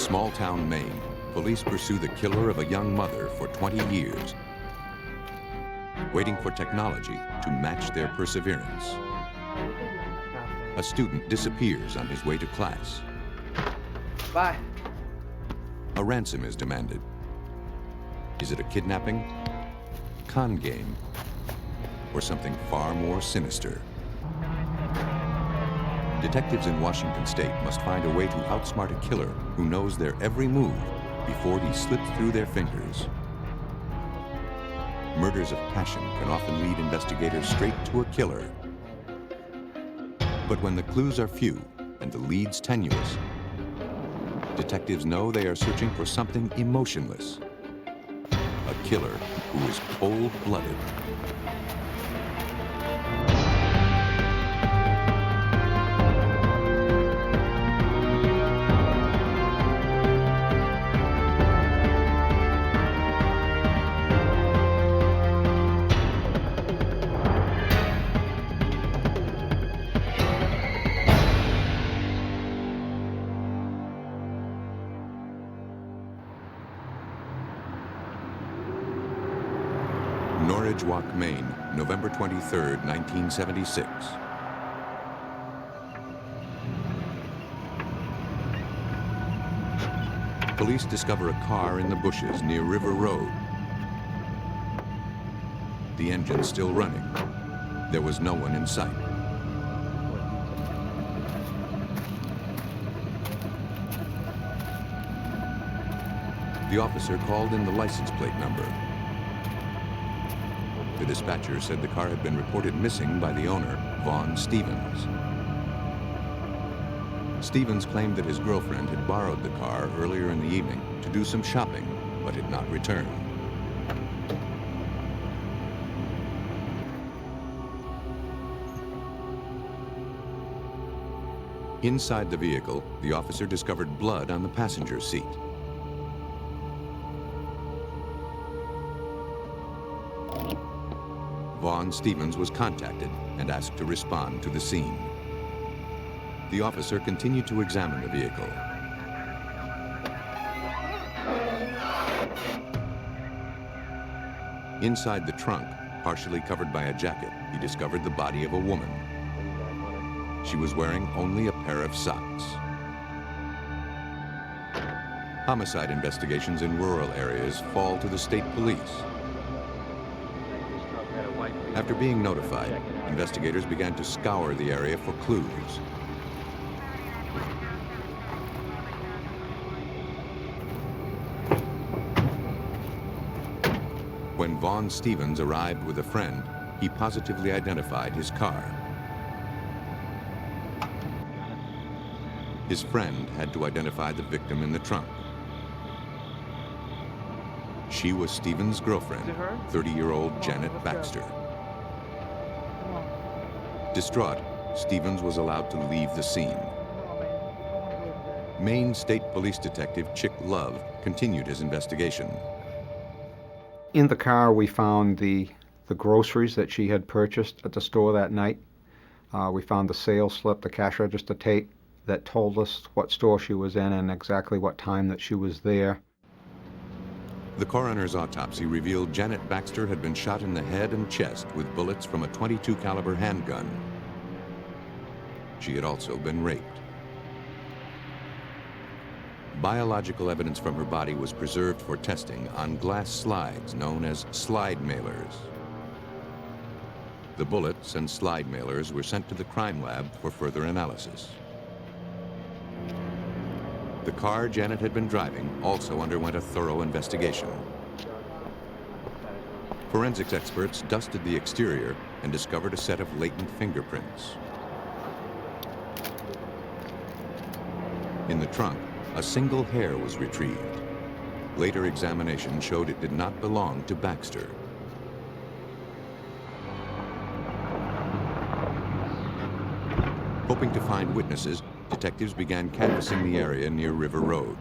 small-town Maine, police pursue the killer of a young mother for 20 years, waiting for technology to match their perseverance. A student disappears on his way to class. Bye. A ransom is demanded. Is it a kidnapping, con game, or something far more sinister? Detectives in Washington State must find a way to outsmart a killer who knows their every move before he slips through their fingers. Murders of passion can often lead investigators straight to a killer. But when the clues are few and the leads tenuous, detectives know they are searching for something emotionless. A killer who is cold-blooded. Maine, November 23, 1976. Police discover a car in the bushes near River Road. The engine still running. There was no one in sight. The officer called in the license plate number. The dispatcher said the car had been reported missing by the owner, Vaughn Stevens. Stevens claimed that his girlfriend had borrowed the car earlier in the evening to do some shopping, but had not returned. Inside the vehicle, the officer discovered blood on the passenger seat. Vaughn Stevens was contacted and asked to respond to the scene. The officer continued to examine the vehicle. Inside the trunk, partially covered by a jacket, he discovered the body of a woman. She was wearing only a pair of socks. Homicide investigations in rural areas fall to the state police. After being notified, investigators began to scour the area for clues. When Vaughn Stevens arrived with a friend, he positively identified his car. His friend had to identify the victim in the trunk. She was Stevens' girlfriend, 30-year-old Janet Baxter. Distraught, Stevens was allowed to leave the scene. Maine State Police Detective Chick Love continued his investigation. In the car, we found the groceries that she had purchased at the store that night. We found the sales slip, the cash register tape that told us what store she was in and exactly what time that she was there. The coroner's autopsy revealed Janet Baxter had been shot in the head and chest with bullets from a .22 caliber handgun. She had also been raped. Biological evidence from her body was preserved for testing on glass slides known as slide mailers. The bullets and slide mailers were sent to the crime lab for further analysis. The car Janet had been driving also underwent a thorough investigation. Forensics experts dusted the exterior and discovered a set of latent fingerprints. In the trunk, a single hair was retrieved. Later examination showed it did not belong to Baxter. Hoping to find witnesses, detectives began canvassing the area near River Road.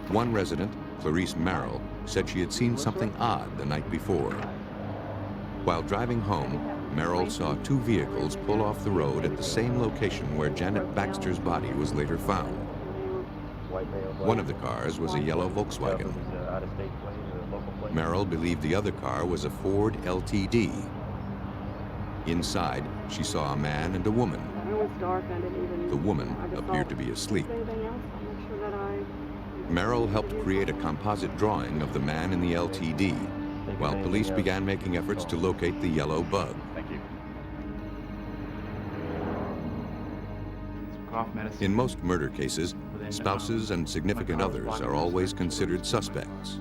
One resident, Clarice Merrill, said she had seen something odd the night before. While driving home, Merrill saw two vehicles pull off the road at the same location where Janet Baxter's body was later found. One of the cars was a yellow Volkswagen. Merrill believed the other car was a Ford LTD. Inside, she saw a man and a woman. The woman appeared to be asleep. Merrill helped create a composite drawing of the man in the LTD, while police began making efforts to locate the yellow bug. Thank you. In most murder cases, spouses and significant others are always considered suspects.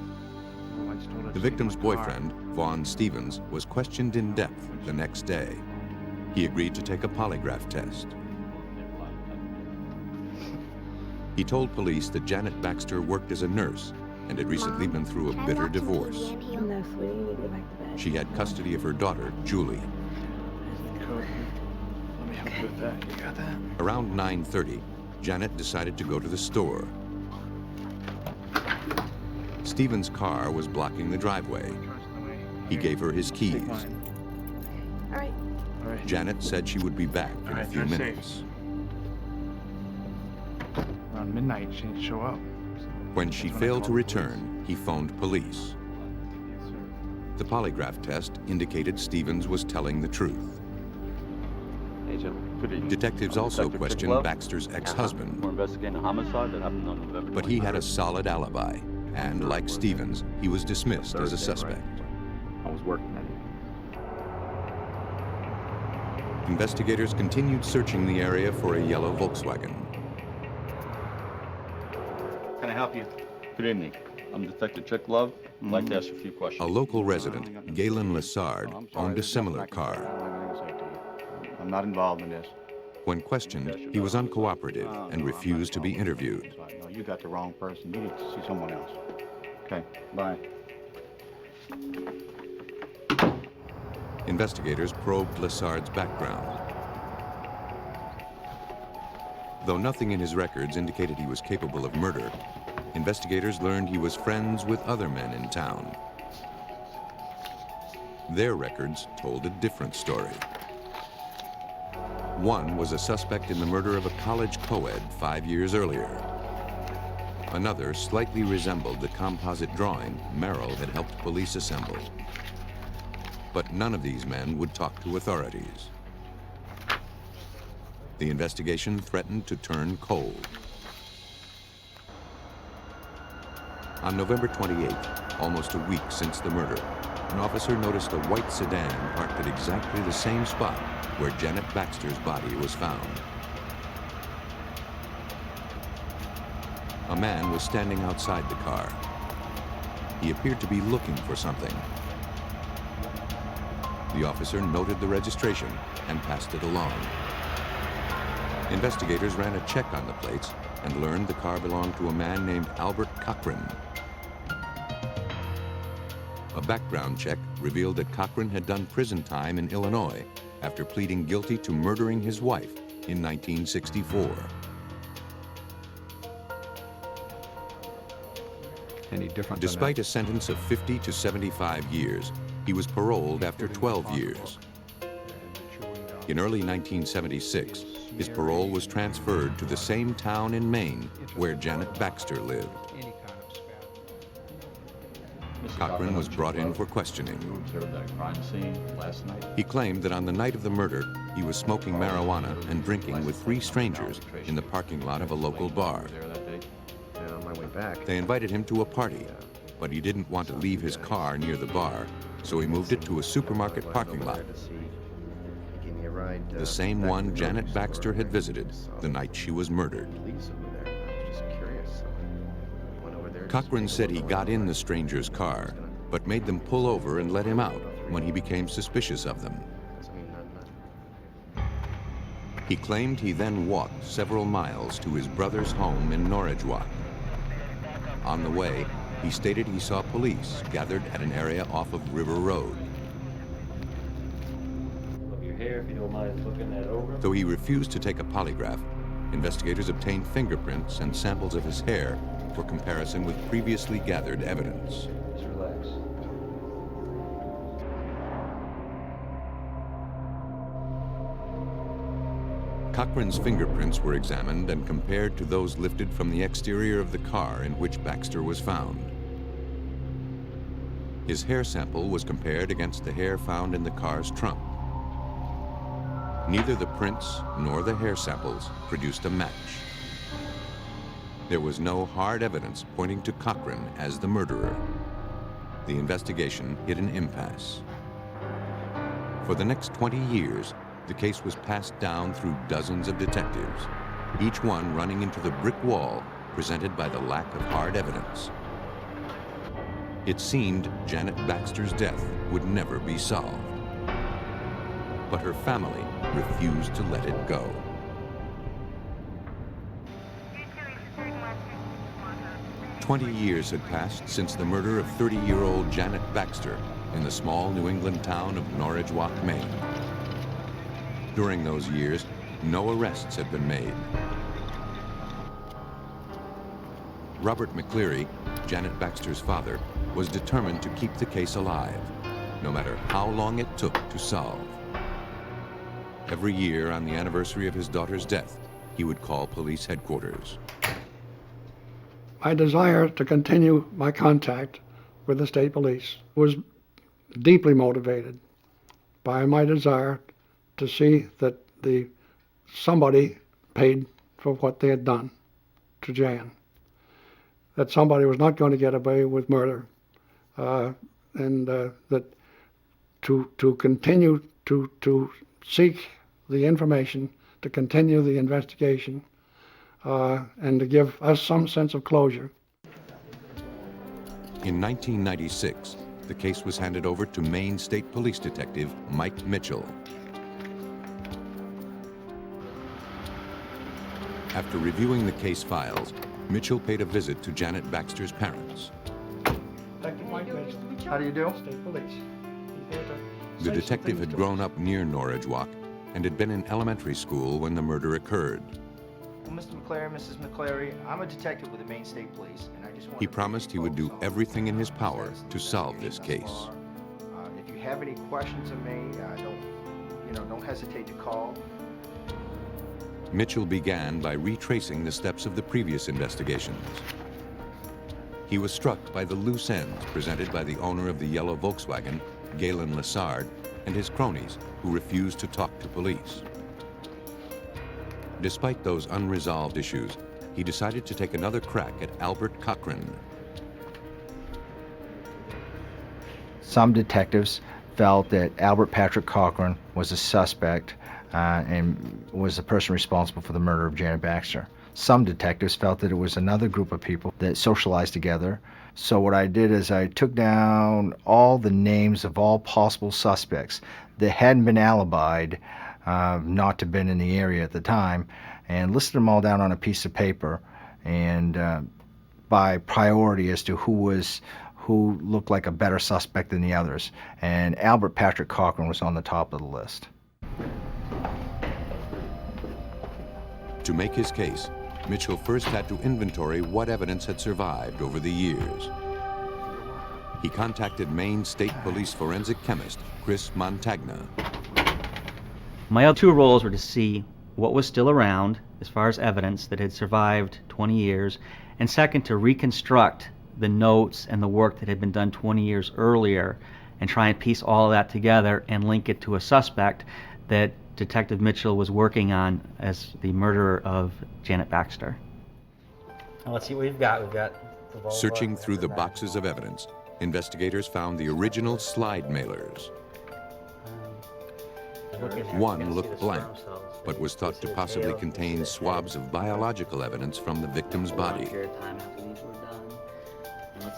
The victim's boyfriend, Vaughn Stevens, was questioned in depth the next day. He agreed to take a polygraph test. He told police that Janet Baxter worked as a nurse and had recently been through a bitter divorce. No, sweetie, you need to go back to bed. She had custody of her daughter, Julie. Let me help you with that. You got that? Around 9:30, Janet decided to go to the store. Stevens' car was blocking the driveway. He gave her his keys. All right. All right. Janet said she would be back in a few drive safe. minutes. Around midnight, she didn't show up. When she That's when I failed to called the police. return, he phoned police. Yes, sir. The polygraph test indicated Stevens was telling the truth. Agent, good evening. Detectives I'm also Detective questioned Tricklove. Baxter's ex-husband, We're investigating a homicide that happened on November 23rd. but he had a solid alibi, and like Stevens, he was dismissed as a Thursday, right? suspect. I was working that evening. Investigators continued searching the area for a yellow Volkswagen. Can I help you? Good evening. I'm Detective Tricklove. I'd like to ask you a few A questions. local resident, Galen Lessard, I'm sorry, owned a this is nothing similar I can say. I car. don't have anything to say to you. I'm not involved in this. When questioned, he was uncooperative and refused to be interviewed. Sorry, no, you got the wrong person. You need to see someone else. Okay, bye. Investigators probed Lessard's background. Though nothing in his records indicated he was capable of murder, investigators learned he was friends with other men in town. Their records told a different story. One was a suspect in the murder of a college co-ed 5 years earlier. Another slightly resembled the composite drawing Merrill had helped police assemble. But none of these men would talk to authorities. The investigation threatened to turn cold. On November 28th, almost a week since the murder, an officer noticed a white sedan parked at exactly the same spot where Janet Baxter's body was found. A man was standing outside the car. He appeared to be looking for something. The officer noted the registration and passed it along. Investigators ran a check on the plates and learned the car belonged to a man named Albert Cochran. A background check revealed that Cochran had done prison time in Illinois after pleading guilty to murdering his wife in 1964. Any different than Despite that? a sentence of 50 to 75 years, he was paroled after 12 years. In early 1976, his parole was transferred to the same town in Maine where Janet Baxter lived. Any kind of spat. Cochran was brought in for questioning. You observed that crime scene last night? He claimed that on the night of the murder, he was smoking marijuana and drinking with 3 strangers in the parking lot of a local bar. You were there that day? Yeah, on my way back. They invited him to a party, but he didn't want to leave his car near the bar, so he moved it to a supermarket parking lot, He gave me a ride, the same back to one the Janet grocery Baxter store. had I visited saw the night she was murdered. police over there. I was just curious, so I went over there. just Cochran take a said he look got in around. the stranger's car, but made them pull over and let him out when he became suspicious of them. I mean, not- He claimed he then walked several miles to his brother's home in Norridgewock. On the way, he stated he saw police gathered at an area off of River Road. Of your hair, if you don't mind looking that over. Though he refused to take a polygraph, investigators obtained fingerprints and samples of his hair for comparison with previously gathered evidence. Just relax. Cochran's fingerprints were examined and compared to those lifted from the exterior of the car in which Baxter was found. His hair sample was compared against the hair found in the car's trunk. Neither the prints nor the hair samples produced a match. There was no hard evidence pointing to Cochran as the murderer. The investigation hit an impasse. For the next 20 years, the case was passed down through dozens of detectives, each one running into the brick wall presented by the lack of hard evidence. It seemed Janet Baxter's death would never be solved. But her family refused to let it go. "20 years had passed since the murder of 30-year-old Janet Baxter in the small New England town of Norridgewock, Maine. During those years, no arrests had been made. Robert McCleary, Janet Baxter's father, was determined to keep the case alive, no matter how long it took to solve. Every year on the anniversary of his daughter's death, he would call police headquarters. My desire to continue my contact with the state police was deeply motivated by my desire to see that somebody paid for what they had done to Jan, that somebody was not going to get away with murder, and that to continue to seek the information, to continue the investigation, and to give us some sense of closure. In 1996, the case was handed over to Maine State Police Detective Mike Mitchell. After reviewing the case files, Mitchell paid a visit to Janet Baxter's parents. Detective Mike Mitchell, How do you do? State Police. He's here to The say some detective things had to grown us. up near Norridgewock and had been in elementary school when the murder occurred. Well, Mr. McClary, Mrs. McClary, I'm a detective with the Maine State Police, and I just want He promised he would do everything in his power to solve this case. If you have any questions of me, don't hesitate to call. Mitchell began by retracing the steps of the previous investigations. He was struck by the loose ends presented by the owner of the yellow Volkswagen, Galen Lassard, and his cronies, who refused to talk to police. Despite those unresolved issues, he decided to take another crack at Albert Cochran. Some detectives felt that Albert Patrick Cochran was a suspect and was the person responsible for the murder of Janet Baxter. Some detectives felt that it was another group of people that socialized together. So what I did is I took down all the names of all possible suspects that hadn't been alibied, not to have been in the area at the time, and listed them all down on a piece of paper, and by priority as to who looked like a better suspect than the others. And Albert Patrick Cochran was on the top of the list. To make his case, Mitchell first had to inventory what evidence had survived over the years. He contacted Maine State Police forensic chemist Chris Montagna. My other two roles were to see what was still around as far as evidence that had survived 20 years, and second, to reconstruct the notes and the work that had been done 20 years earlier and try and piece all of that together and link it to a suspect that Detective Mitchell was working on as the murderer of Janet Baxter. Now let's see what we've got. We've got the Volvo, Searching through the boxes of evidence, investigators found the original slide mailers. One looked blank, but was thought to possibly contain swabs of biological evidence from the victim's body.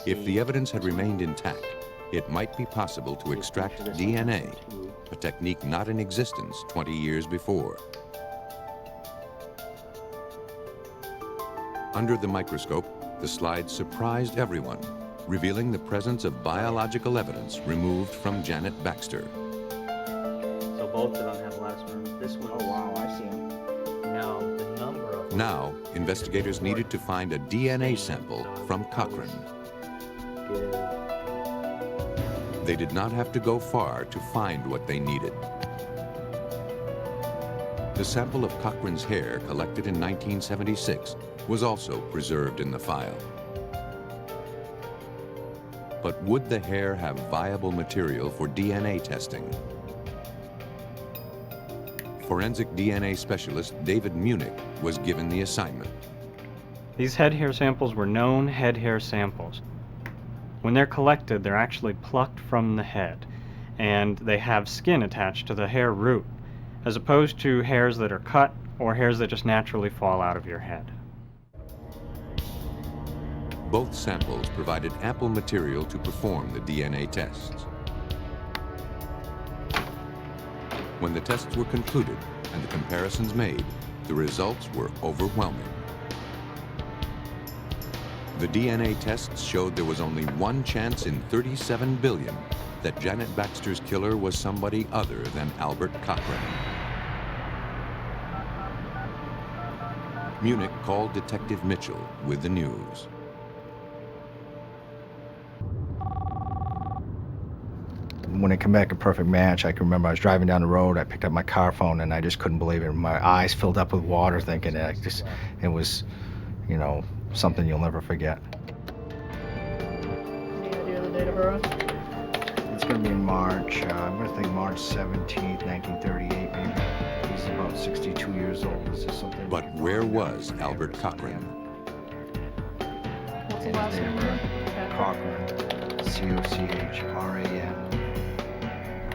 If the evidence had remained intact, it might be possible to extract DNA, a technique not in existence 20 years before. Under the microscope, the slide surprised everyone, revealing the presence of biological evidence removed from Janet Baxter. So both of them have last one. This one. Oh, wow, I see him. Now the number of. Now, investigators needed to find a DNA sample from Cochran. They did not have to go far to find what they needed. The sample of Cochran's hair collected in 1976 was also preserved in the file. But would the hair have viable material for DNA testing? Forensic DNA specialist David Munich was given the assignment. These head hair samples were known head hair samples. When they're collected, they're actually plucked from the head, and they have skin attached to the hair root, as opposed to hairs that are cut or hairs that just naturally fall out of your head. Both samples provided ample material to perform the DNA tests. When the tests were concluded and the comparisons made, the results were overwhelming. The DNA tests showed there was only one chance in 37 billion that Janet Baxter's killer was somebody other than Albert Cochran. Munich called Detective Mitchell with the news. When it came back a perfect match, I can remember I was driving down the road, I picked up my car phone, and I just couldn't believe it. My eyes filled up with water thinking that it was, you know, something you'll never forget. Any idea the date of birth? It's going to be in March. I'm going to think March 17th, 1938, maybe. He's about 62 years old. Is this something? But where was Albert Cochran? What's the last name? Cochran. C-O-C-H-R-A-N.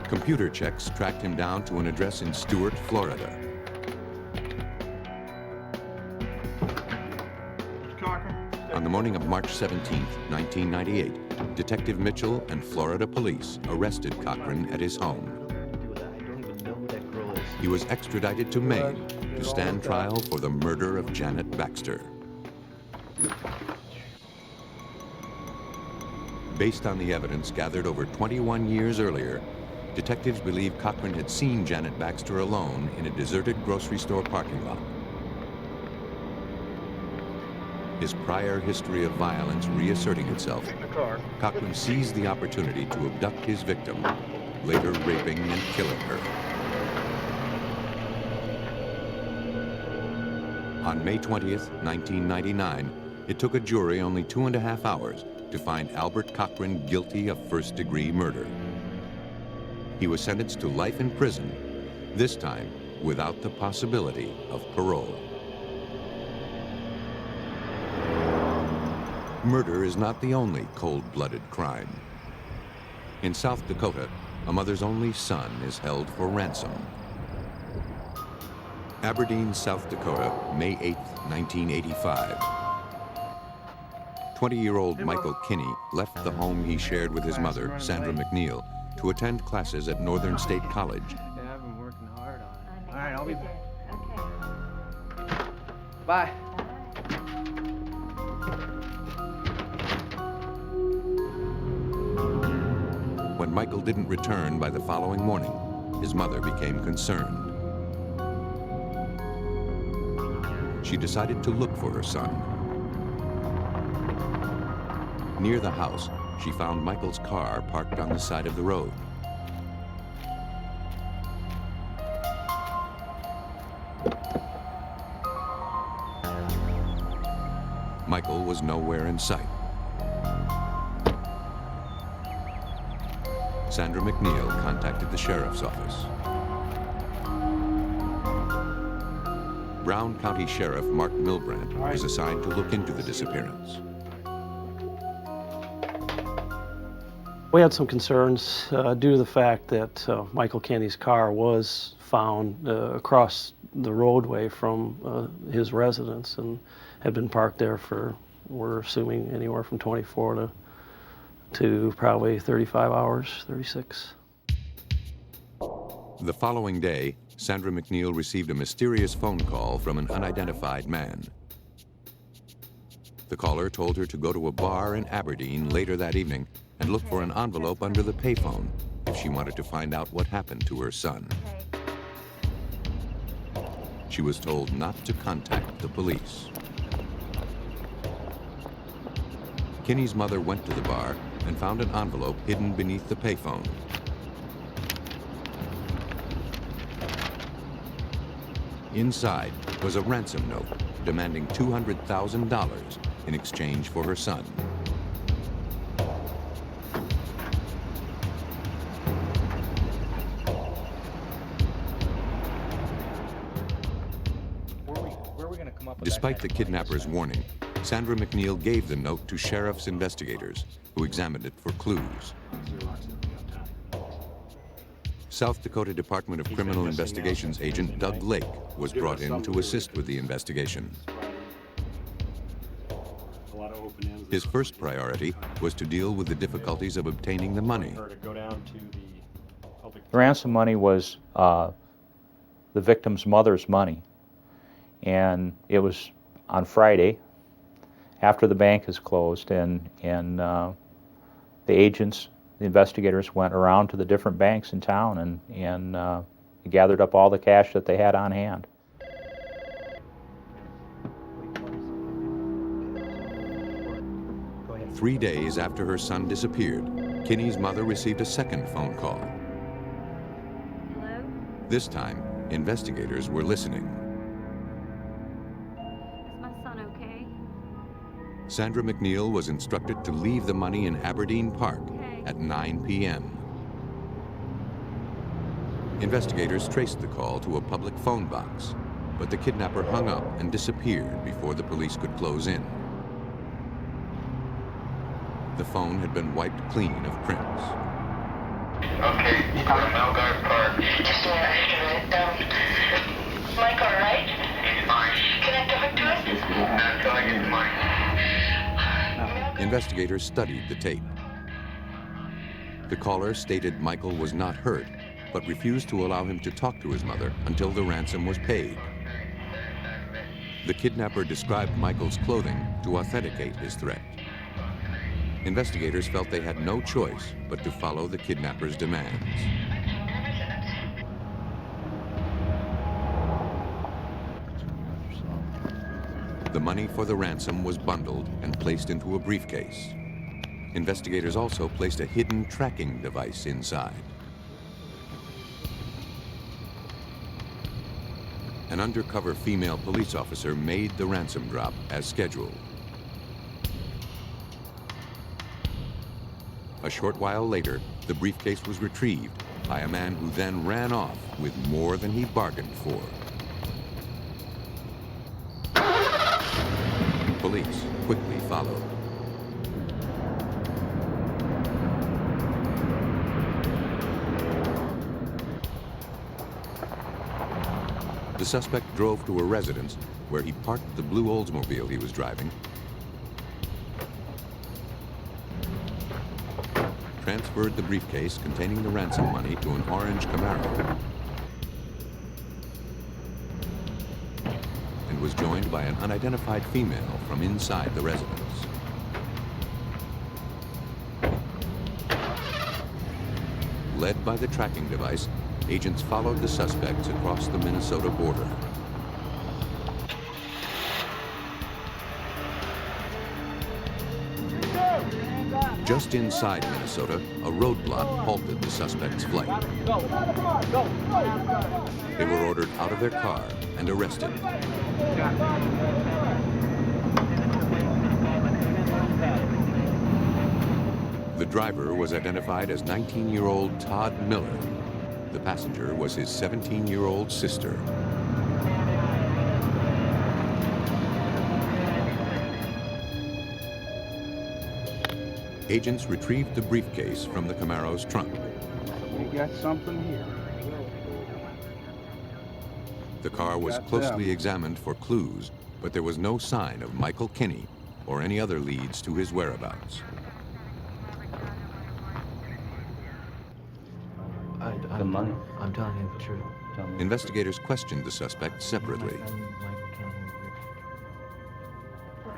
Computer checks tracked him down to an address in Stuart, Florida. On the morning of March 17, 1998, Detective Mitchell and Florida police arrested Cochran at his home. He was extradited to Maine to stand trial for the murder of Janet Baxter. Based on the evidence gathered over 21 years earlier, detectives believe Cochran had seen Janet Baxter alone in a deserted grocery store parking lot. His prior history of violence reasserting itself, Cochran seized the opportunity to abduct his victim, later raping and killing her. On May 20th, 1999, it took a jury only 2.5 hours to find Albert Cochran guilty of first-degree murder. He was sentenced to life in prison, this time without the possibility of parole. Murder is not the only cold-blooded crime. In South Dakota, a mother's only son is held for ransom. Aberdeen, South Dakota, May 8, 1985. 20-year-old Michael Kinney left the home he shared with his mother, Sandra McNeil, to attend classes at Northern State College. Yeah, I've been working hard on it. All right, I'll be back. Okay. Bye. When Michael didn't return by the following morning, his mother became concerned. She decided to look for her son. Near the house, she found Michael's car parked on the side of the road. Michael was nowhere in sight. Sandra McNeil contacted the sheriff's office. Brown County Sheriff Mark Milbrandt was assigned to look into the disappearance. We had some concerns due to the fact that Michael Kenny's car was found across the roadway from his residence and had been parked there for, we're assuming, anywhere from 24 to probably 35 hours, 36. The following day, Sandra McNeil received a mysterious phone call from an unidentified man. The caller told her to go to a bar in Aberdeen later that evening and look for an envelope under the payphone if she wanted to find out what happened to her son. She was told not to contact the police. Kinney's mother went to the bar and found an envelope hidden beneath the payphone. Inside was a ransom note demanding $200,000 in exchange for her son. Despite the kidnapper's warning, Sandra McNeil gave the note to sheriff's investigators, who examined it for clues. South Dakota Department of Criminal Investigations agent Doug Lake was brought in to assist with the investigation. His first priority was to deal with the difficulties of obtaining the money. The ransom money was the victim's mother's money, and it was on Friday after the bank is closed, and the agents, the investigators, went around to the different banks in town and gathered up all the cash that they had on hand. Go ahead. 3 days after her son disappeared, Kinney's mother received a second phone call. Hello? This time, investigators were listening. Is my son okay? Sandra McNeil was instructed to leave the money in Aberdeen Park at 9 p.m. Investigators traced the call to a public phone box, but the kidnapper hung up and disappeared before the police could close in. The phone had been wiped clean of prints. Okay, Melgar Park. Just a minute. Mike, all right? He's fine. Can I talk to him? Until I get the money. Investigators studied the tape. The caller stated Michael was not hurt, but refused to allow him to talk to his mother until the ransom was paid. The kidnapper described Michael's clothing to authenticate his threat. Investigators felt they had no choice but to follow the kidnapper's demands. The money for the ransom was bundled and placed into a briefcase. Investigators also placed a hidden tracking device inside. An undercover female police officer made the ransom drop as scheduled. A short while later, the briefcase was retrieved by a man who then ran off with more than he bargained for. Police quickly followed. The suspect drove to a residence where he parked the blue Oldsmobile he was driving, transferred the briefcase containing the ransom money to an orange Camaro, and was joined by an unidentified female from inside the residence. Led by the tracking device, agents followed the suspects across the Minnesota border. Just inside Minnesota, a roadblock halted the suspects' flight. They were ordered out of their car and arrested. The driver was identified as 19-year-old Todd Miller. The passenger was his 17-year-old sister. Agents retrieved the briefcase from the Camaro's trunk. We got something here. The car was closely examined for clues, but there was no sign of Michael Kinney or any other leads to his whereabouts. The money. I'm telling you the truth. Investigators questioned the suspect separately.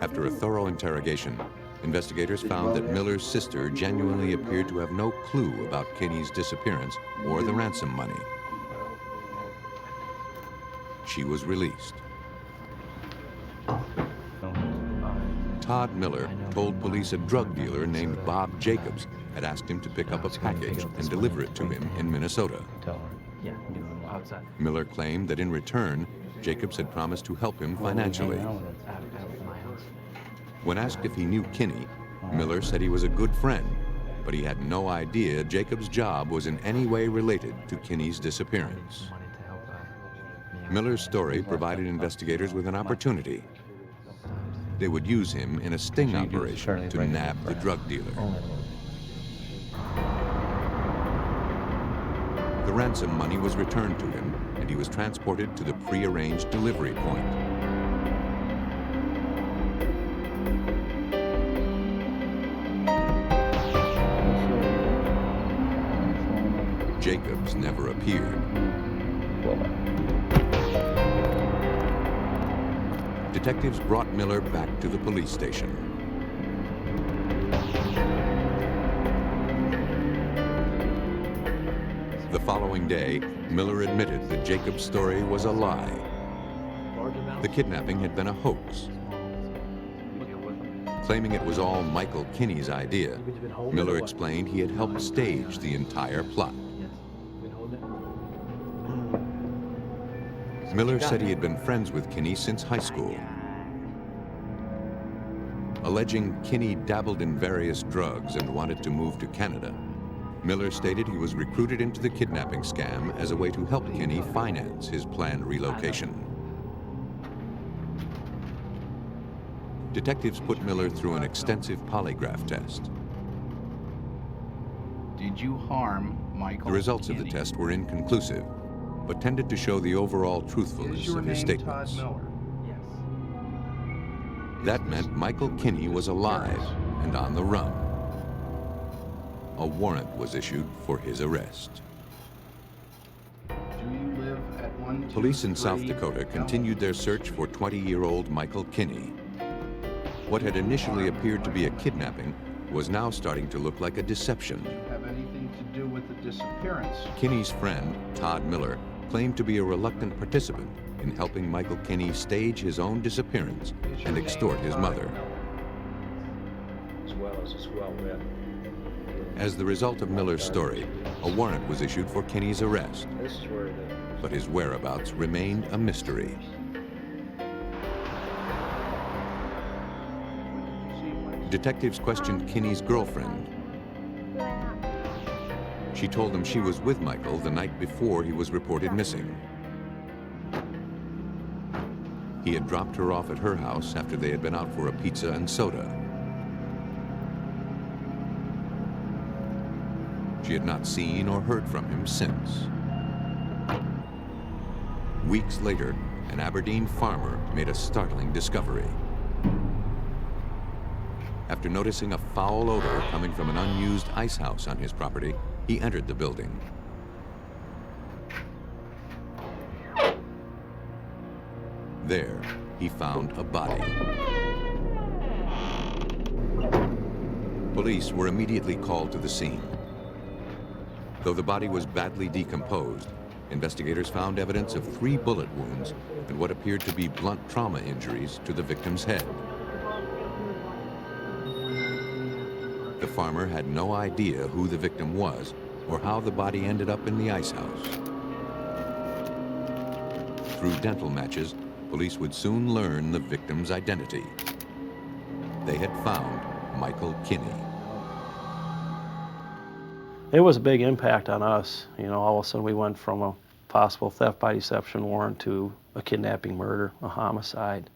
After a thorough interrogation, investigators found that Miller's sister genuinely appeared to have no clue about Kinney's disappearance or the ransom money. She was released. Todd Miller told police a drug dealer named Bob Jacobs had asked him to pick up a package and deliver it to him in Minnesota. Miller claimed that in return, Jacobs had promised to help him financially. When asked if he knew Kinney, Miller said he was a good friend, but he had no idea Jacobs' job was in any way related to Kinney's disappearance. Miller's story provided investigators with an opportunity. They would use him in a sting operation to nab the drug dealer. The ransom money was returned to him, and he was transported to the pre-arranged delivery point. Jacobs never appeared. Detectives brought Miller back to the police station. The following day, Miller admitted that Jacobs' story was a lie. The kidnapping had been a hoax. Claiming it was all Michael Kinney's idea, Miller explained he had helped stage the entire plot. Miller said he had been friends with Kinney since high school. Alleging Kinney dabbled in various drugs and wanted to move to Canada, Miller stated he was recruited into the kidnapping scam as a way to help Kinney finance his planned relocation. Detectives put Miller through an extensive polygraph test. Did you harm Michael? The results of the test were inconclusive, but tended to show the overall truthfulness of his statements. That meant Michael Kinney was alive and on the run. A warrant was issued for his arrest. Do you live at 123 Police in South Dakota continued their search for 20-year-old Michael Kinney. What had initially appeared to be a kidnapping was now starting to look like a deception. Have anything to do with the disappearance? Kinney's friend, Todd Miller, claimed to be a reluctant participant in helping Michael Kinney stage his own disappearance and extort his mother. As well as a swell bed. As the result of Miller's story, a warrant was issued for Kinney's arrest, This is where but his whereabouts remained a mystery. Detectives questioned Kinney's girlfriend. She told them she was with Michael the night before he was reported missing. He had dropped her off at her house after they had been out for a pizza and soda. She had not seen or heard from him since. Weeks later, an Aberdeen farmer made a startling discovery. After noticing a foul odor coming from an unused ice house on his property, he entered the building. There, he found a body. Police were immediately called to the scene. Though the body was badly decomposed, investigators found evidence of 3 bullet wounds and what appeared to be blunt trauma injuries to the victim's head. The farmer had no idea who the victim was or how the body ended up in the ice house. Through dental matches, police would soon learn the victim's identity. They had found Michael Kinney. It was a big impact on us. You know, all of a sudden we went from a possible theft by deception warrant to a kidnapping murder, a homicide.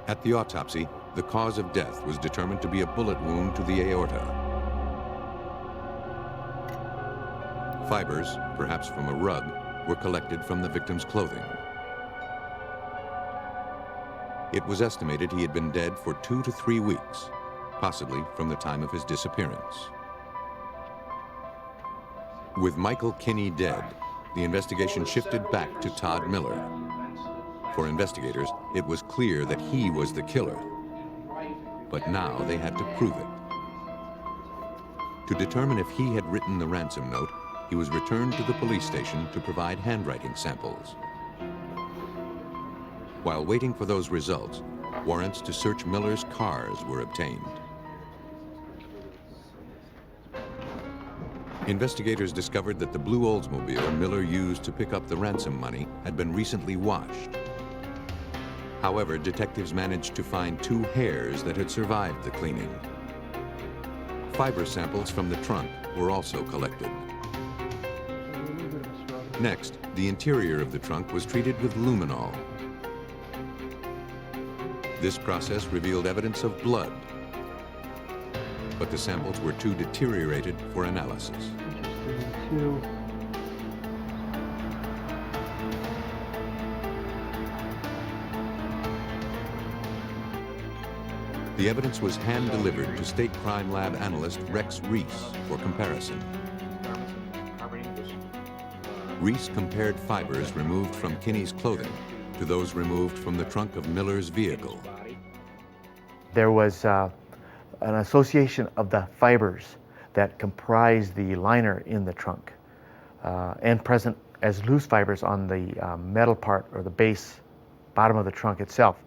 At the autopsy, the cause of death was determined to be a bullet wound to the aorta. Fibers, perhaps from a rug, were collected from the victim's clothing. It was estimated he had been dead for 2 to 3 weeks, possibly from the time of his disappearance. With Michael Kinney dead, the investigation shifted back to Todd Miller. For investigators, it was clear that he was the killer, but now they had to prove it. To determine if he had written the ransom note, he was returned to the police station to provide handwriting samples. While waiting for those results, warrants to search Miller's cars were obtained. Investigators discovered that the blue Oldsmobile Miller used to pick up the ransom money had been recently washed. However, detectives managed to find 2 hairs that had survived the cleaning. Fiber samples from the trunk were also collected. Next, the interior of the trunk was treated with luminol. This process revealed evidence of blood, but the samples were too deteriorated for analysis. The evidence was hand-delivered to State Crime Lab analyst Rex Reese for comparison. Reese compared fibers removed from Kinney's clothing to those removed from the trunk of Miller's vehicle. There was an association of the fibers that comprise the liner in the trunk and present as loose fibers on the metal part or the base bottom of the trunk itself.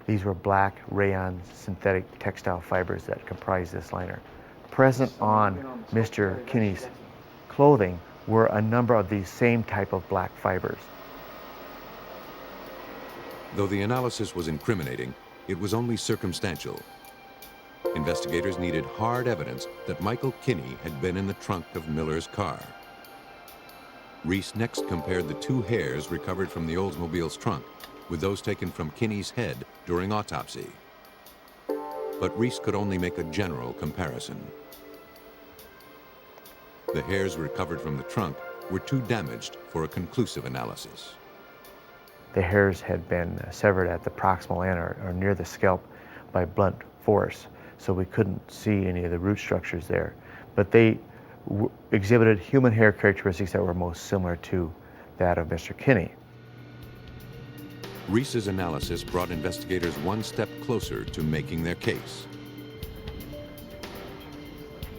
These were black rayon synthetic textile fibers that comprise this liner. Present on Mr. Kinney's clothing were a number of these same type of black fibers. Though the analysis was incriminating, it was only circumstantial. Investigators needed hard evidence that Michael Kinney had been in the trunk of Miller's car. Reese next compared the 2 hairs recovered from the Oldsmobile's trunk with those taken from Kinney's head during autopsy. But Reese could only make a general comparison. The hairs recovered from the trunk were too damaged for a conclusive analysis. The hairs had been severed at the proximal end or near the scalp by blunt force, so we couldn't see any of the root structures there. But they exhibited human hair characteristics that were most similar to that of Mr. Kinney. Reese's analysis brought investigators one step closer to making their case.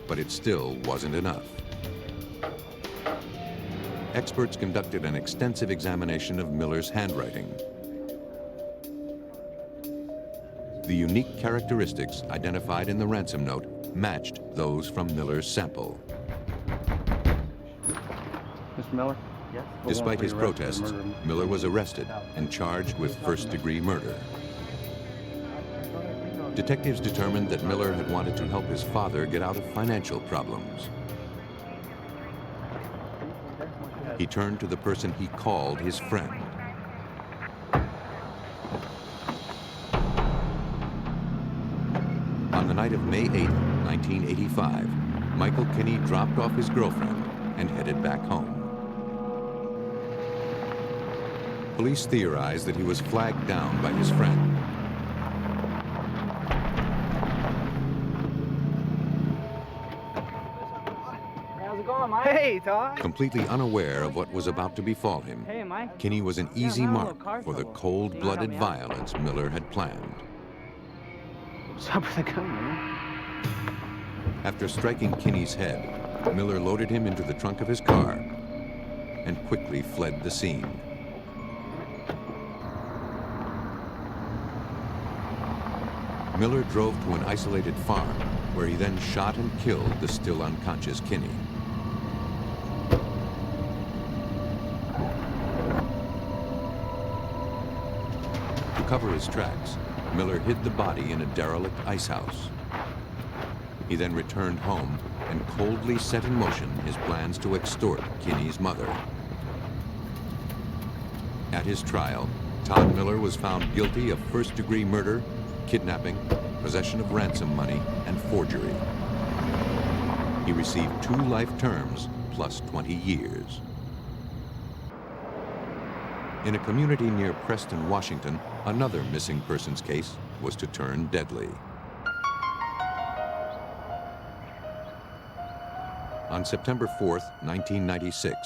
But it still wasn't enough. Experts conducted an extensive examination of Miller's handwriting. The unique characteristics identified in the ransom note matched those from Miller's sample. Mr. Miller? Despite his protests, Miller was arrested and charged with first-degree murder. Detectives determined that Miller had wanted to help his father get out of financial problems. He turned to the person he called his friend. On the night of May 8, 1985, Michael Kinney dropped off his girlfriend and headed back home. Police theorized that he was flagged down by his friend. How's it going, Mike? Hey, Todd. Completely unaware of what was about to befall him, Hey, Mike. Kinney was an easy mark for the cold-blooded violence Miller had planned. What's up with the gun, man? After striking Kinney's head, Miller loaded him into the trunk of his car and quickly fled the scene. Miller drove to an isolated farm, where he then shot and killed the still unconscious Kinney. To cover his tracks, Miller hid the body in a derelict ice house. He then returned home and coldly set in motion his plans to extort Kinney's mother. At his trial, Todd Miller was found guilty of first-degree murder, kidnapping, possession of ransom money, and forgery. He received 2 life terms plus 20 years. In a community near Preston, Washington, another missing persons case was to turn deadly. On September 4th, 1996,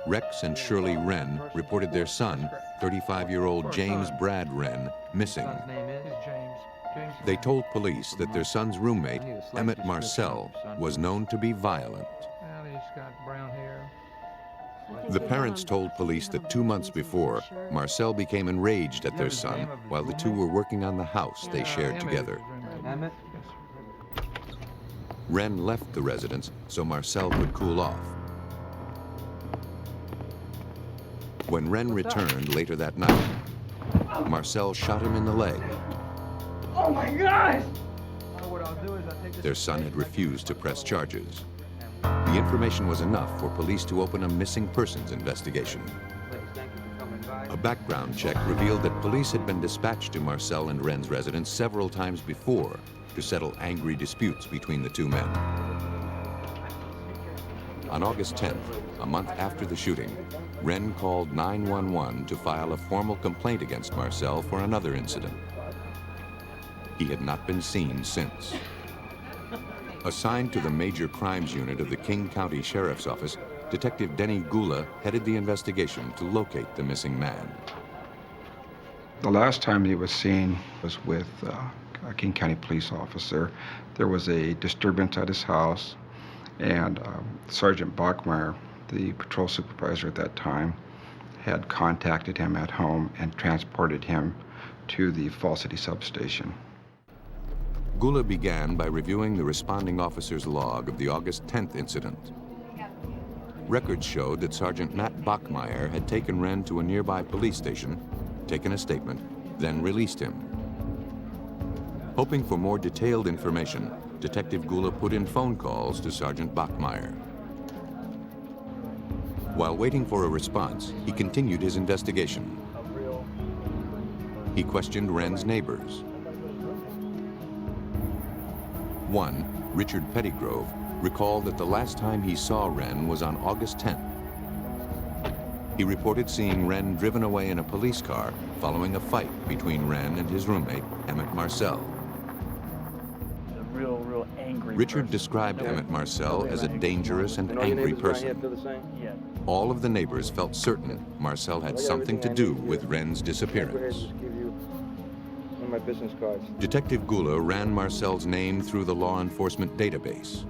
Rex and Shirley Wren reported their son, 35-year-old James Brad Wren, missing. They told police that their son's roommate, Emmett Marcel, was known to be violent. The parents told police that 2 months before, Marcel became enraged at their son while the two were working on the house they shared together. Wren left the residence so Marcel could cool off. When Wren returned later that night, Marcel shot him in the leg. Oh my God! Their son had refused to press charges. The information was enough for police to open a missing persons investigation. A background check revealed that police had been dispatched to Marcel and Wren's residence several times before to settle angry disputes between the two men. On August 10th, a month after the shooting, Wren called 911 to file a formal complaint against Marcel for another incident. He had not been seen since. Assigned to the Major Crimes Unit of the King County Sheriff's Office, Detective Denny Gula headed the investigation to locate the missing man. The last time he was seen was with a King County police officer. There was a disturbance at his house, and Sergeant Bachmeier, the patrol supervisor at that time, had contacted him at home and transported him to the Fall City substation. Gula began by reviewing the responding officer's log of the August 10th incident. Records showed that Sergeant Matt Bachmeier had taken Wren to a nearby police station, taken a statement, then released him. Hoping for more detailed information, Detective Gula put in phone calls to Sergeant Bachmeier. While waiting for a response, he continued his investigation. He questioned Wren's neighbors. One, Richard Pettygrove, recalled that the last time he saw Wren was on August 10th. He reported seeing Wren driven away in a police car following a fight between Wren and his roommate, Emmett Marcel. A real angry Richard person. described Emmett Marcel as a dangerous and angry person. Yeah. All of the neighbors felt certain Marcel had something to do with Wren's disappearance. My business cards. Detective Gula ran Marcel's name through the law enforcement database.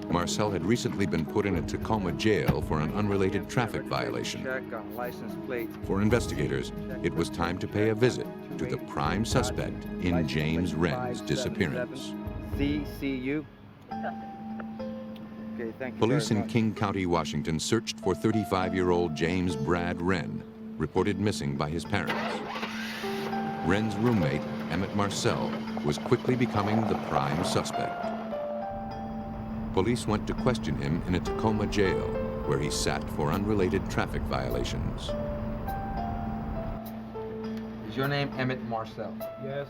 Marcel had recently been put in a Tacoma jail for an unrelated traffic violation. For investigators, it was time to pay a visit to the prime suspect in James Wren's disappearance. CCU. Okay, thank you. Police in King County, Washington searched for 35-year-old James Brad Wren, reported missing by his parents. Wren's roommate, Emmett Marcel, was quickly becoming the prime suspect. Police went to question him in a Tacoma jail, where he sat for unrelated traffic violations. Is your name Emmett Marcel? Yes.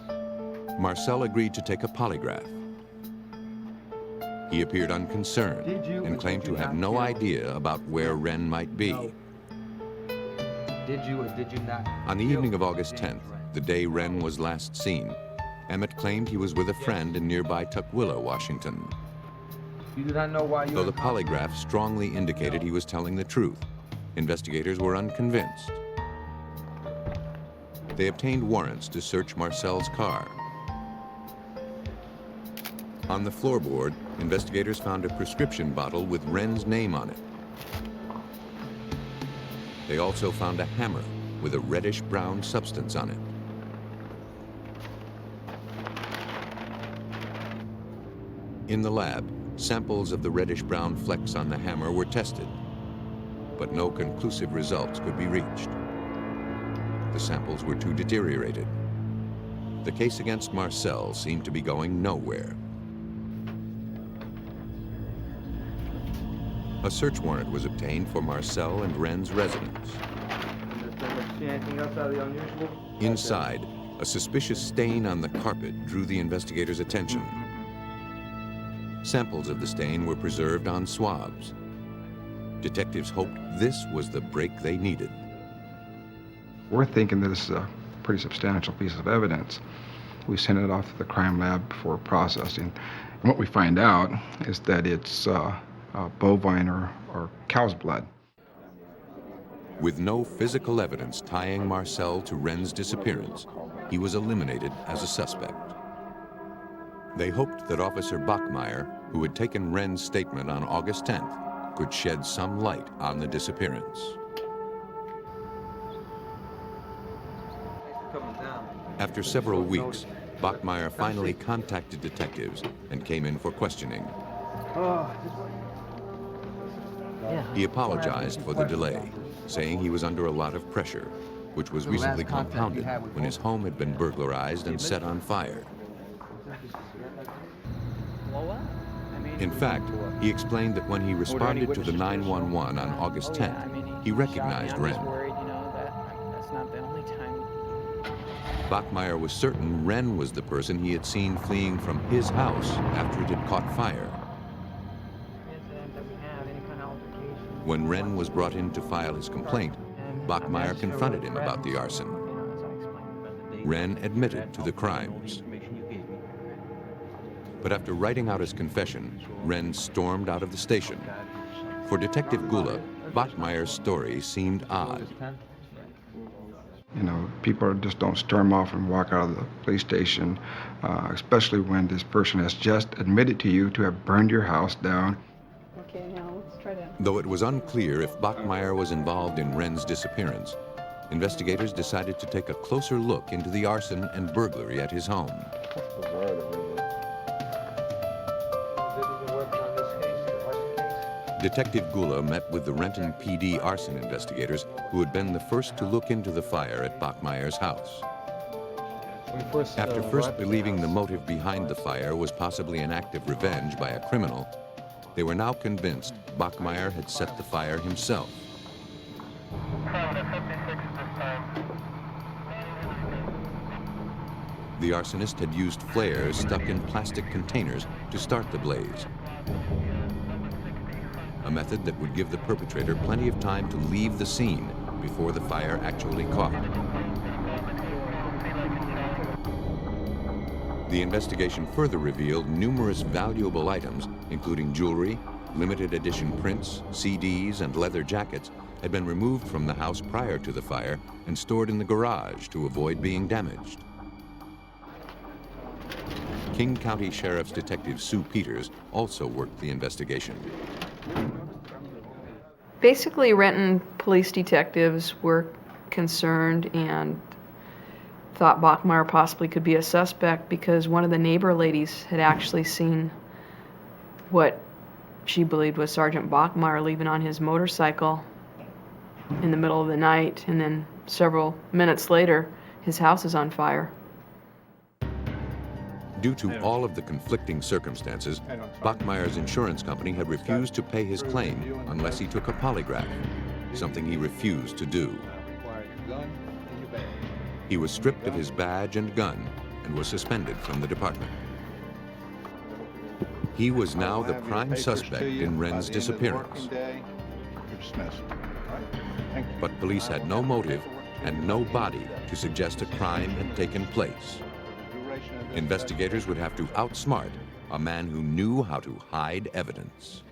Marcel agreed to take a polygraph. He appeared unconcerned and claimed to have no idea about where Wren might be. Did you or did you not? On the evening of August 10th, the day Wren was last seen, Emmett claimed he was with a friend in nearby Tukwila, Washington. You do not know why you... Though the polygraph strongly indicated he was telling the truth, investigators were unconvinced. They obtained warrants to search Marcel's car. On the floorboard, investigators found a prescription bottle with Wren's name on it. They also found a hammer with a reddish-brown substance on it. In the lab, samples of the reddish-brown flecks on the hammer were tested, but no conclusive results could be reached. The samples were too deteriorated. The case against Marcel seemed to be going nowhere. A search warrant was obtained for Marcel and Wren's residence. Anything else out of the unusual? Inside, a suspicious stain on the carpet drew the investigators' attention. Samples of the stain were preserved on swabs. Detectives hoped this was the break they needed. We're thinking that this is a pretty substantial piece of evidence. We sent it off to the crime lab for processing. And what we find out is that it's bovine or cow's blood. With no physical evidence tying Marcel to Wren's disappearance, he was eliminated as a suspect. They hoped that Officer Bachmeier, who had taken Wren's statement on August 10th, could shed some light on the disappearance. After several weeks, Bachmeier finally contacted detectives and came in for questioning. He apologized for the delay, saying he was under a lot of pressure, which was recently compounded when his home had been burglarized and set on fire. In fact, he explained that when he responded to the 911 on August 10th, he recognized Wren. Bachmeier was certain Wren was the person he had seen fleeing from his house after it had caught fire. When Wren was brought in to file his complaint, Bachmeier confronted him about the arson. Wren admitted to the crimes. But after writing out his confession, Wren stormed out of the station. For Detective Gula, Bachmeier's story seemed odd. You know, people just don't storm off and walk out of the police station, especially when this person has just admitted to you to have burned your house down. Okay, now let's try to... Though it was unclear if Bachmeier was involved in Wren's disappearance, investigators decided to take a closer look into the arson and burglary at his home. Detective Gula met with the Renton PD arson investigators who had been the first to look into the fire at Bachmeier's house. After first believing the motive behind the fire was possibly an act of revenge by a criminal, they were now convinced Bachmeier had set the fire himself. The arsonist had used flares stuck in plastic containers to start the blaze, a method that would give the perpetrator plenty of time to leave the scene before the fire actually caught. The investigation further revealed numerous valuable items, including jewelry, limited edition prints, CDs, and leather jackets, had been removed from the house prior to the fire and stored in the garage to avoid being damaged. King County Sheriff's Detective Sue Peters also worked the investigation. Basically, Renton police detectives were concerned and thought Bachmeier possibly could be a suspect because one of the neighbor ladies had actually seen what she believed was Sergeant Bachmeier leaving on his motorcycle in the middle of the night, and then several minutes later, his house is on fire. Due to all of the conflicting circumstances, Bachmeier's insurance company had refused to pay his claim unless he took a polygraph, something he refused to do. He was stripped of his badge and gun and was suspended from the department. He was now the prime suspect in Wren's disappearance. But police had no motive and no body to suggest a crime had taken place. Investigators would have to outsmart a man who knew how to hide evidence.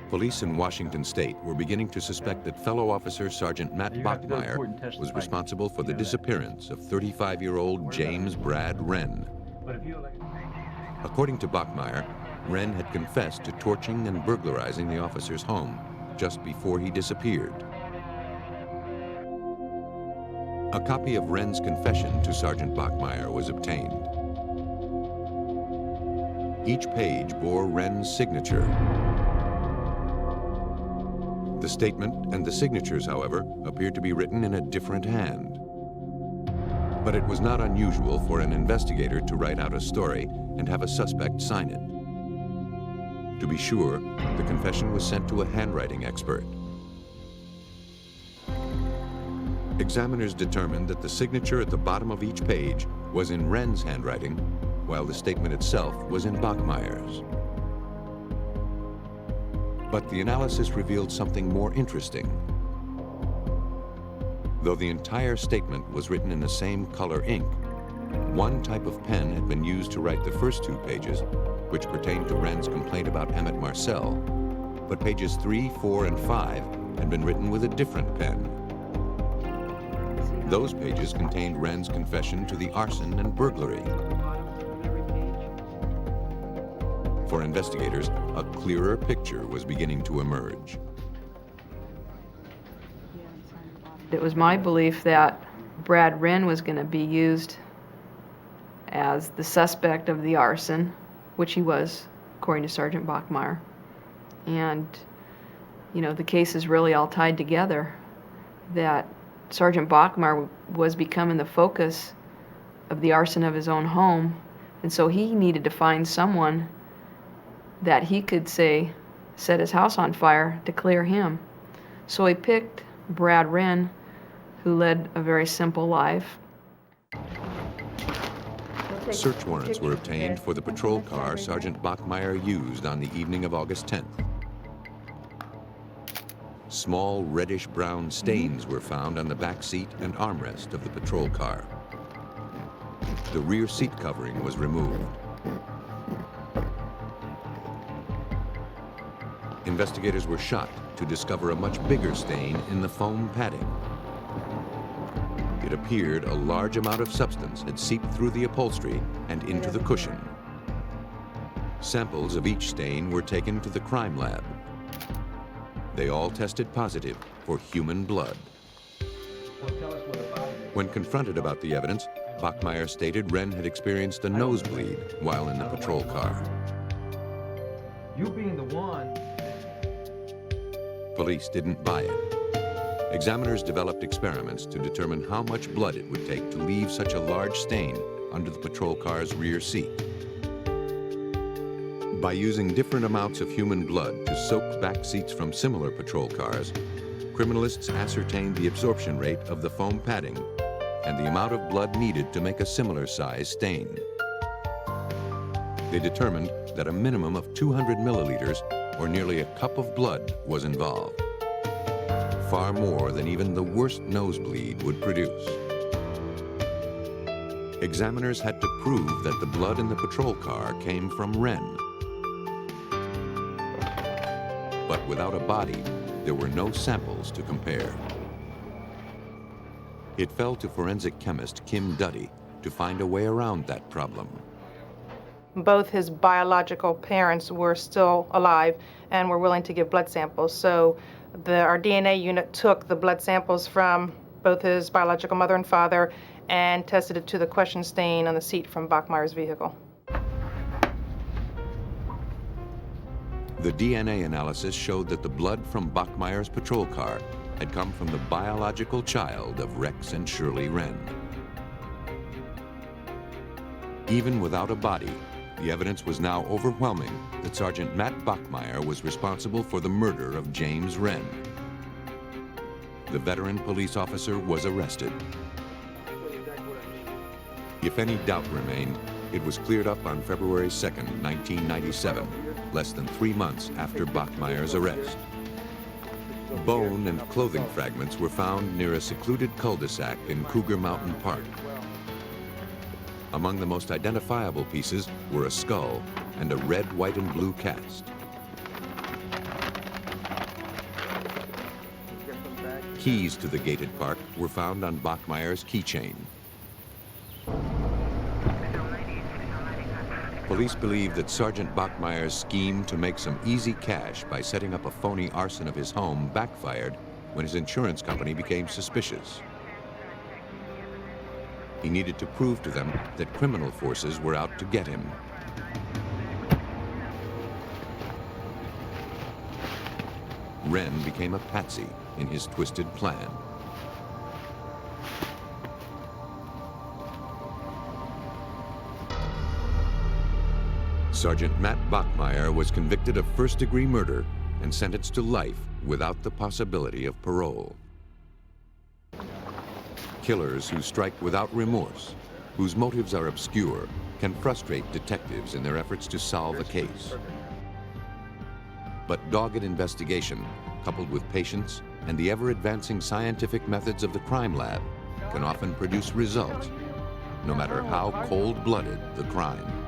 Police in Washington State were beginning to suspect that fellow officer Sergeant Matt Bachmeier was responsible for the disappearance of 35-year-old James Brad Wren. According to Bachmeier, Wren had confessed to torching and burglarizing the officer's home just before he disappeared. A copy of Wren's confession to Sergeant Bachmeier was obtained. Each page bore Wren's signature. The statement and the signatures, however, appeared to be written in a different hand. But it was not unusual for an investigator to write out a story and have a suspect sign it. To be sure, the confession was sent to a handwriting expert. Examiners determined that the signature at the bottom of each page was in Wren's handwriting, while the statement itself was in Bachmeier's. But the analysis revealed something more interesting. Though the entire statement was written in the same color ink, one type of pen had been used to write the first two pages, which pertained to Wren's complaint about Emmett Marcel, but pages 3, 4, and 5 had been written with a different pen. Those pages contained Wren's confession to the arson and burglary. For investigators, a clearer picture was beginning to emerge. It was my belief that Brad Wren was going to be used as the suspect of the arson, which he was, according to Sergeant Bachmeier. And, you know, the case is really all tied together, that Sergeant Bachmeier was becoming the focus of the arson of his own home, and so he needed to find someone that he could say set his house on fire to clear him. So he picked Brad Wren, who led a very simple life. Search warrants were obtained for the patrol car Sergeant Bachmeier used on the evening of August 10th. Small reddish-brown stains were found on the back seat and armrest of the patrol car. The rear seat covering was removed. Investigators were shocked to discover a much bigger stain in the foam padding. It appeared a large amount of substance had seeped through the upholstery and into the cushion. Samples of each stain were taken to the crime lab. They all tested positive for human blood. When confronted about the evidence, Bachmeier stated Wren had experienced a nosebleed while in the patrol car. You being the one. Police didn't buy it. Examiners developed experiments to determine how much blood it would take to leave such a large stain under the patrol car's rear seat. By using different amounts of human blood to soak back seats from similar patrol cars, criminalists ascertained the absorption rate of the foam padding and the amount of blood needed to make a similar size stain. They determined that a minimum of 200 milliliters, or nearly a cup of blood, was involved. Far more than even the worst nosebleed would produce. Examiners had to prove that the blood in the patrol car came from Wren. But without a body, there were no samples to compare. It fell to forensic chemist Kim Duddy to find a way around that problem. Both his biological parents were still alive and were willing to give blood samples. So our DNA unit took the blood samples from both his biological mother and father and tested it to the question stain on the seat from Bachmeier's vehicle. The DNA analysis showed that the blood from Bachmeier's patrol car had come from the biological child of Rex and Shirley Wren. Even without a body, the evidence was now overwhelming that Sergeant Matt Bachmeier was responsible for the murder of James Wren. The veteran police officer was arrested. If any doubt remained, it was cleared up on February 2nd, 1997, less than 3 months after Bachmeier's arrest. Bone and clothing fragments were found near a secluded cul-de-sac in Cougar Mountain Park. Among the most identifiable pieces were a skull and a red, white, and blue cast. Keys to the gated park were found on Bachmeier's keychain. Police believe that Sergeant Bachmeier's scheme to make some easy cash by setting up a phony arson of his home backfired when his insurance company became suspicious. He needed to prove to them that criminal forces were out to get him. Wren became a patsy in his twisted plan. Sergeant Matt Bachmeier was convicted of first-degree murder and sentenced to life without the possibility of parole. Killers who strike without remorse, whose motives are obscure, can frustrate detectives in their efforts to solve a case. But dogged investigation, coupled with patience and the ever-advancing scientific methods of the crime lab, can often produce results, no matter how cold-blooded the crime.